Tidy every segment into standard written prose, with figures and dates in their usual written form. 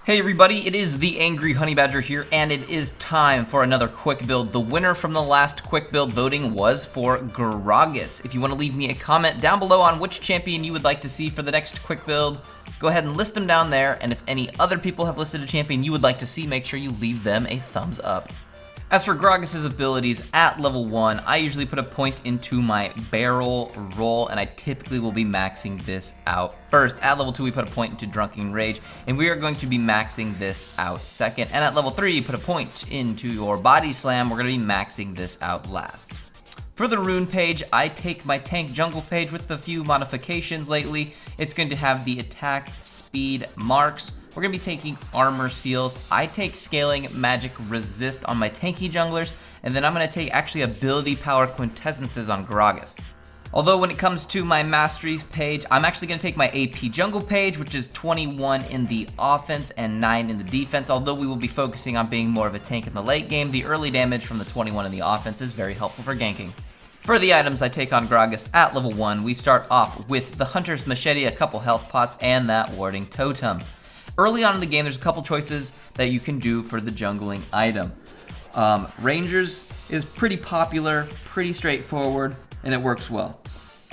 Hey everybody, it is the Angry Honey Badger here, and it is time for another quick build. The winner from the last quick build voting was for Gragas. If you want to leave me a comment down below on which champion you would like to see for the next quick build, go ahead and list them down there, and if any other people have listed a champion you would like to see, make sure you leave them a thumbs up. As for Gragas' abilities, at level 1, I usually put a point into my barrel roll, and I typically will be maxing this out first. At level 2, we put a point into Drunken Rage, and we are going to be maxing this out second. And at level 3, you put a point into your Body Slam. We're going to be maxing this out last. For the rune page, I take my tank jungle page with a few modifications lately. It's going to have the attack speed marks. We're going to be taking armor seals. I take scaling magic resist on my tanky junglers, and then I'm going to take actually ability power quintessences on Gragas. Although when it comes to my Masteries page, I'm actually going to take my AP jungle page, which is 21 in the offense and 9 in the defense. Although we will be focusing on being more of a tank in the late game, the early damage from the 21 in the offense is very helpful for ganking. For the items I take on Gragas at level 1, we start off with the Hunter's Machete, a couple health pots, and that Warding Totem. Early on in the game, there's a couple choices that you can do for the jungling item. Rangers is pretty popular, pretty straightforward, and it works well.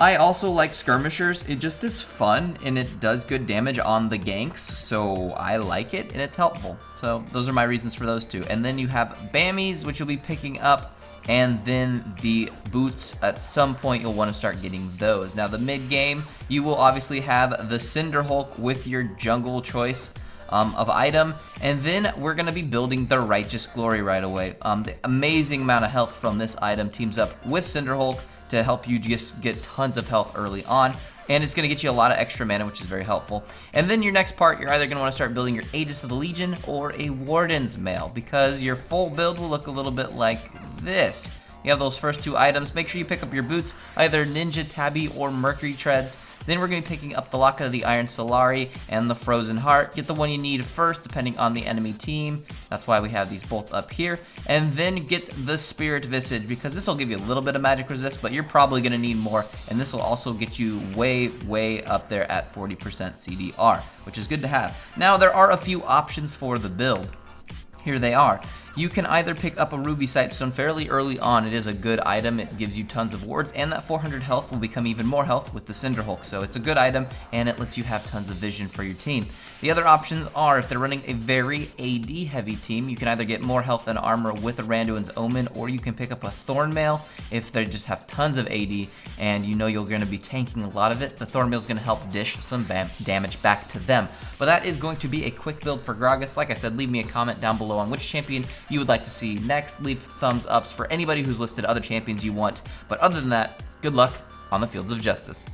I also like Skirmishers. It just is fun, and it does good damage on the ganks, so I like it, and it's helpful. So those are my reasons for those two. And then you have Bammies, which you'll be picking up, and then the boots. At some point you'll want to start getting those. Now the mid game, you will obviously have the Cinder Hulk with your jungle choice of item, and then we're going to be building the Righteous Glory right away. The amazing amount of health from this item teams up with Cinder Hulk to help you just get tons of health early on, and it's going to get you a lot of extra mana, which is very helpful. And then your next part, you're either going to want to start building your Aegis of the Legion or a Warden's Mail, because your full build will look a little bit like this. You have those first two items. Make sure you pick up your boots, either Ninja Tabby or Mercury Treads. Then we're going to be picking up the Locket of the Iron Solari and the Frozen Heart. Get the one you need first, depending on the enemy team. That's why we have these both up here. And then get the Spirit Visage, because this will give you a little bit of magic resist, but you're probably going to need more. And this will also get you way, way up there at 40% CDR, which is good to have. Now, there are a few options for the build. Here they are. You can either pick up a Ruby Sightstone fairly early on. It is a good item. It gives you tons of wards, and that 400 health will become even more health with the Cinder Hulk. So it's a good item, and it lets you have tons of vision for your team. The other options are, if they're running a very AD heavy team, you can either get more health and armor with a Randuin's Omen, or you can pick up a Thornmail if they just have tons of AD and you know you're going to be tanking a lot of it. The Thornmail is going to help dish some damage back to them. But that is going to be a quick build for Gragas. Like I said, leave me a comment down below on which champion you would like to see next. Leave thumbs ups for anybody who's listed other champions you want. But other than that, good luck on the fields of justice.